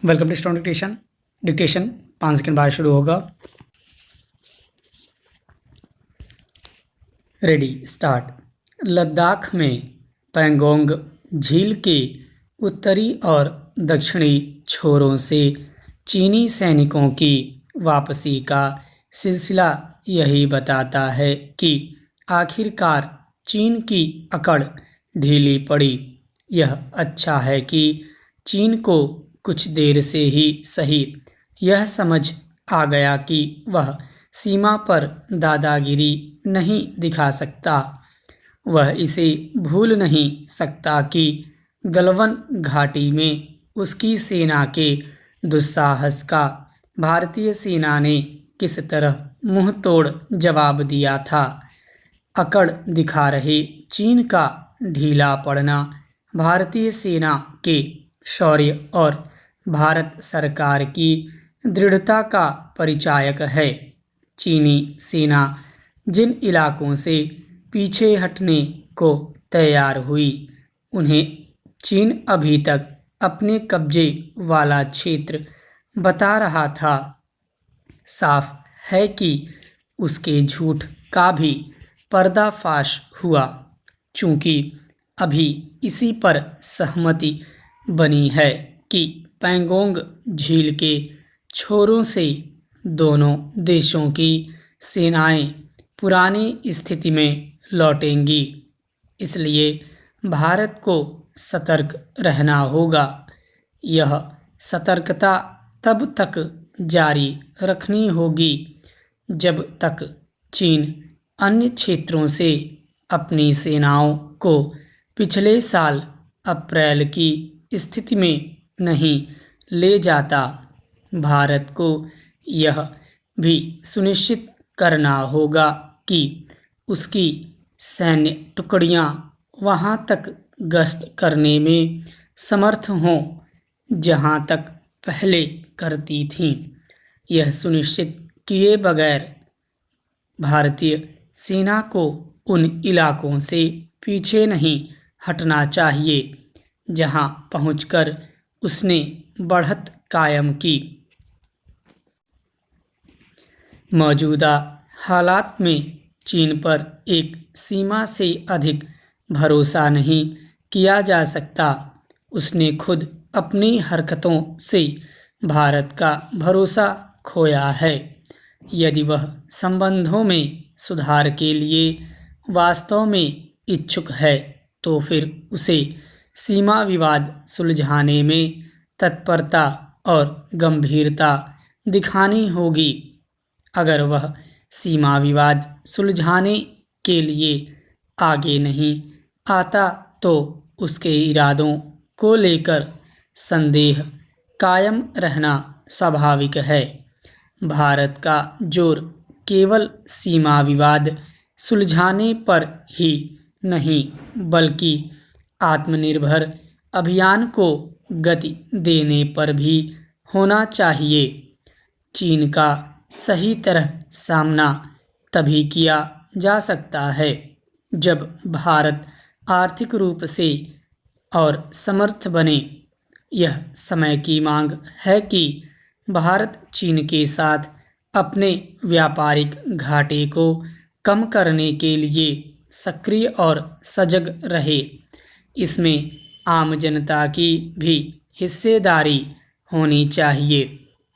Welcome to strong dictation. Dictation 5 second बाद शुरू होगा। Ready start. लद्दाख में पैंगोंग झील के उत्तरी और दक्षिणी छोरों से चीनी सैनिकों की वापसी का सिलसिला यही बताता है कि आखिरकार चीन की अकड़ ढीली पड़ी। यह अच्छा है कि चीन को कुछ देर से ही सही यह समझ आ गया कि वह सीमा पर दादागिरी नहीं दिखा सकता। वह इसे भूल नहीं सकता कि गलवान घाटी में उसकी सेना के दुस्साहस का भारतीय सेना ने किस तरह मुंह तोड़ जवाब दिया था। अकड़ दिखा रहे चीन का ढीला पड़ना भारतीय सेना के शौर्य और भारत सरकार की दृढ़ता का परिचायक है। चीनी सेना जिन इलाकों से पीछे हटने को तैयार हुई, उन्हें चीन अभी तक अपने कब्जे वाला क्षेत्र बता रहा था। साफ है कि उसके झूठ का भी पर्दाफाश हुआ, चूंकि अभी इसी पर सहमति बनी है कि पैंगोंग झील के छोरों से दोनों देशों की सेनाएं पुरानी स्थिति में लौटेंगी। इसलिए भारत को सतर्क रहना होगा। यह सतर्कता तब तक जारी रखनी होगी जब तक चीन अन्य क्षेत्रों से अपनी सेनाओं को पिछले साल अप्रैल की स्थिति में नहीं ले जाता। भारत को यह भी सुनिश्चित करना होगा कि उसकी सैन्य टुकड़ियां वहां तक गश्त करने में समर्थ हों जहां तक पहले करती थीं। यह सुनिश्चित किए बगैर भारतीय सेना को उन इलाकों से पीछे नहीं हटना चाहिए जहां पहुंचकर उसने बढ़त कायम की। मौजूदा हालात में चीन पर एक सीमा से अधिक भरोसा नहीं किया जा सकता। उसने खुद अपनी हरकतों से भारत का भरोसा खोया है। यदि वह संबंधों में सुधार के लिए वास्तव में इच्छुक है तो फिर उसे सीमा विवाद सुलझाने में तत्परता और गंभीरता दिखानी होगी। अगर वह सीमा विवाद सुलझाने के लिए आगे नहीं आता तो उसके इरादों को लेकर संदेह कायम रहना स्वाभाविक है। भारत का जोर केवल सीमा विवाद सुलझाने पर ही नहीं बल्कि आत्मनिर्भर अभियान को गति देने पर भी होना चाहिए। चीन का सही तरह सामना तभी किया जा सकता है जब भारत आर्थिक रूप से और समर्थ बने। यह समय की मांग है कि भारत चीन के साथ अपने व्यापारिक घाटे को कम करने के लिए सक्रिय और सजग रहे। इसमें आम जनता की भी हिस्सेदारी होनी चाहिए।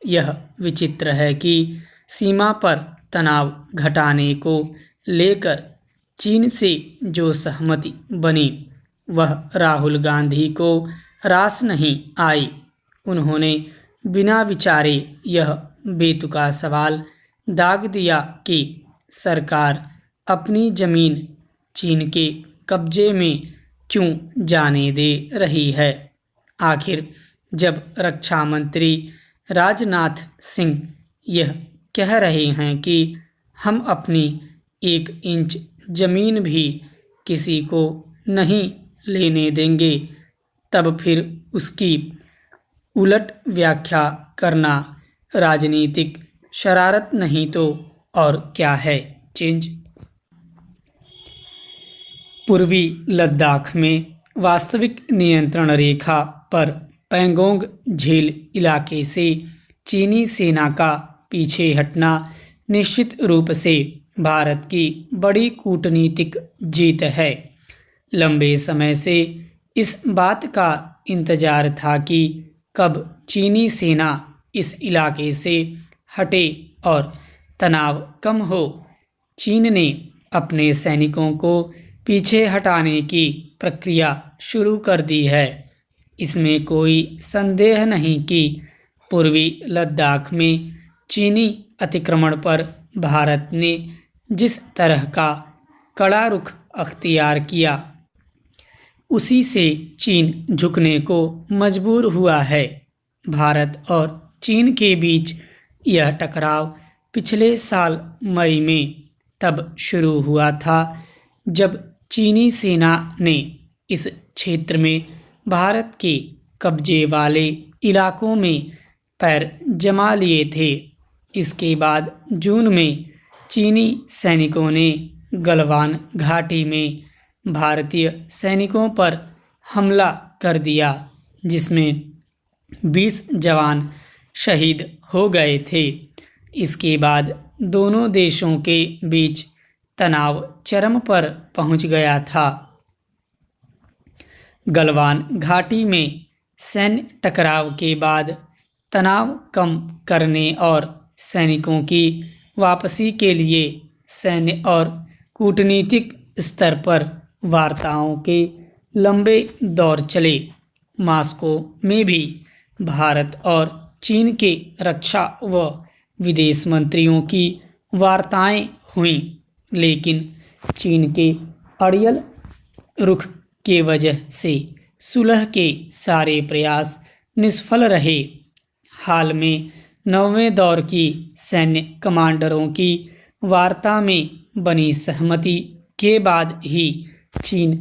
यह विचित्र है कि सीमा पर तनाव घटाने को लेकर चीन से जो सहमति बनी वह राहुल गांधी को रास नहीं आई। उन्होंने बिना विचारे यह बेतुका सवाल दाग दिया कि सरकार अपनी जमीन चीन के कब्जे में क्यों जाने दे रही है। आखिर जब रक्षा मंत्री राजनाथ सिंह यह कह रहे हैं कि हम अपनी 1 इंच जमीन भी किसी को नहीं लेने देंगे, तब फिर उसकी उलट व्याख्या करना राजनीतिक शरारत नहीं तो और क्या है। चेंज। पूर्वी लद्दाख में वास्तविक नियंत्रण रेखा पर पैंगोंग झील इलाके से चीनी सेना का पीछे हटना निश्चित रूप से भारत की बड़ी कूटनीतिक जीत है। लंबे समय से इस बात का इंतजार था कि कब चीनी सेना इस इलाके से हटे और तनाव कम हो। चीन ने अपने सैनिकों को पीछे हटाने की प्रक्रिया शुरू कर दी है। इसमें कोई संदेह नहीं कि पूर्वी लद्दाख में चीनी अतिक्रमण पर भारत ने जिस तरह का कड़ा रुख अख्तियार किया, उसी से चीन झुकने को मजबूर हुआ है। भारत और चीन के बीच यह टकराव पिछले साल मई में तब शुरू हुआ था जब चीनी सेना ने इस क्षेत्र में भारत के कब्जे वाले इलाकों में पैर जमा लिए थे। इसके बाद जून में चीनी सैनिकों ने गलवान घाटी में भारतीय सैनिकों पर हमला कर दिया, जिसमें 20 जवान शहीद हो गए थे। इसके बाद दोनों देशों के बीच तनाव चरम पर पहुंच गया था। गलवान घाटी में सैन्य टकराव के बाद तनाव कम करने और सैनिकों की वापसी के लिए सैन्य और कूटनीतिक स्तर पर वार्ताओं के लंबे दौर चले। मॉस्को में भी भारत और चीन के रक्षा व विदेश मंत्रियों की वार्ताएं हुईं, लेकिन चीन के अड़ियल रुख के वजह से सुलह के सारे प्रयास निष्फल रहे। हाल में 9वें दौर की सैन्य कमांडरों की वार्ता में बनी सहमति के बाद ही चीन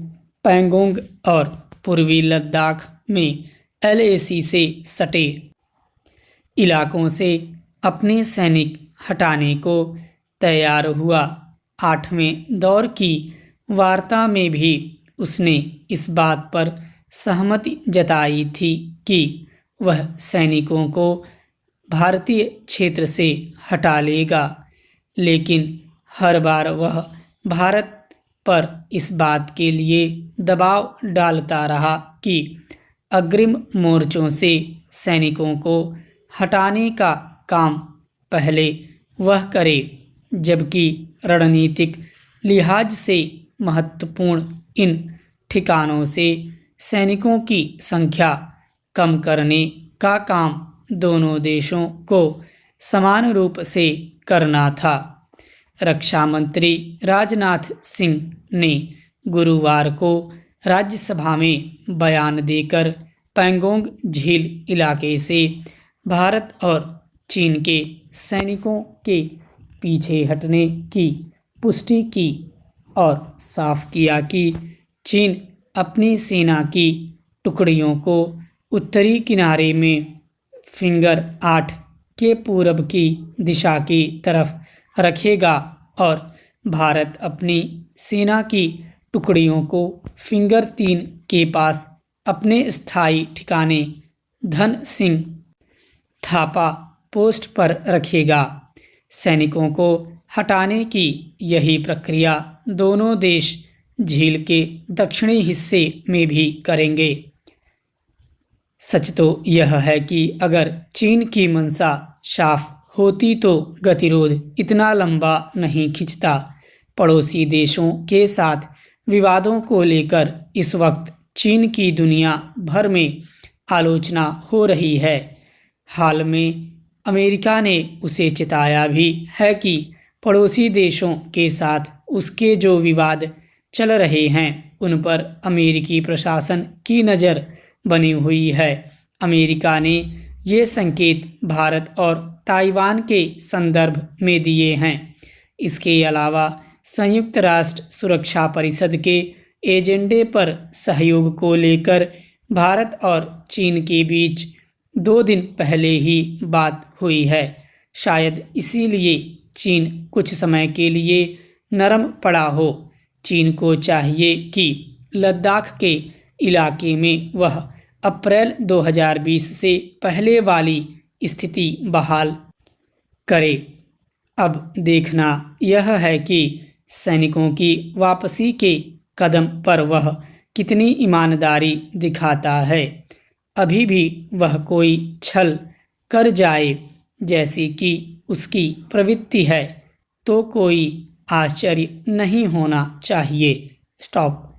पैंगोंग और पूर्वी लद्दाख में LAC से सटे इलाकों से अपने सैनिक हटाने को तैयार हुआ। 8वें दौर की वार्ता में भी उसने इस बात पर सहमति जताई थी कि वह सैनिकों को भारतीय क्षेत्र से हटा लेगा, लेकिन हर बार वह भारत पर इस बात के लिए दबाव डालता रहा कि अग्रिम मोर्चों से सैनिकों को हटाने का काम पहले वह करे, जबकि रणनीतिक लिहाज से महत्वपूर्ण इन ठिकानों से सैनिकों की संख्या कम करने का काम दोनों देशों को समान रूप से करना था। रक्षा मंत्री राजनाथ सिंह ने गुरुवार को राज्यसभा में बयान देकर पैंगोंग झील इलाके से भारत और चीन के सैनिकों के पीछे हटने की पुष्टि की और साफ किया कि चीन अपनी सेना की टुकड़ियों को उत्तरी किनारे में फिंगर 8 के पूरब की दिशा की तरफ रखेगा और भारत अपनी सेना की टुकड़ियों को फिंगर 3 के पास अपने स्थायी ठिकाने धन सिंह थापा पोस्ट पर रखेगा। सैनिकों को हटाने की यही प्रक्रिया दोनों देश झील के दक्षिणी हिस्से में भी करेंगे। सच तो यह है कि अगर चीन की मंशा साफ होती तो गतिरोध इतना लंबा नहीं खिंचता। पड़ोसी देशों के साथ विवादों को लेकर इस वक्त चीन की दुनिया भर में आलोचना हो रही है। हाल में अमेरिका ने उसे चिताया भी है कि पड़ोसी देशों के साथ उसके जो विवाद चल रहे हैं उन पर अमेरिकी प्रशासन की नज़र बनी हुई है। अमेरिका ने ये संकेत भारत और ताइवान के संदर्भ में दिए हैं। इसके अलावा संयुक्त राष्ट्र सुरक्षा परिषद के एजेंडे पर सहयोग को लेकर भारत और चीन के बीच 2 दिन पहले ही बात हुई है। शायद इसीलिए चीन कुछ समय के लिए नरम पड़ा हो। चीन को चाहिए कि लद्दाख के इलाके में वह अप्रैल 2020 से पहले वाली स्थिति बहाल करे। अब देखना यह है कि सैनिकों की वापसी के कदम पर वह कितनी ईमानदारी दिखाता है। अभी भी वह कोई छल कर जाए जैसी कि उसकी प्रवृत्ति है तो कोई आश्चर्य नहीं होना चाहिए। स्टॉप।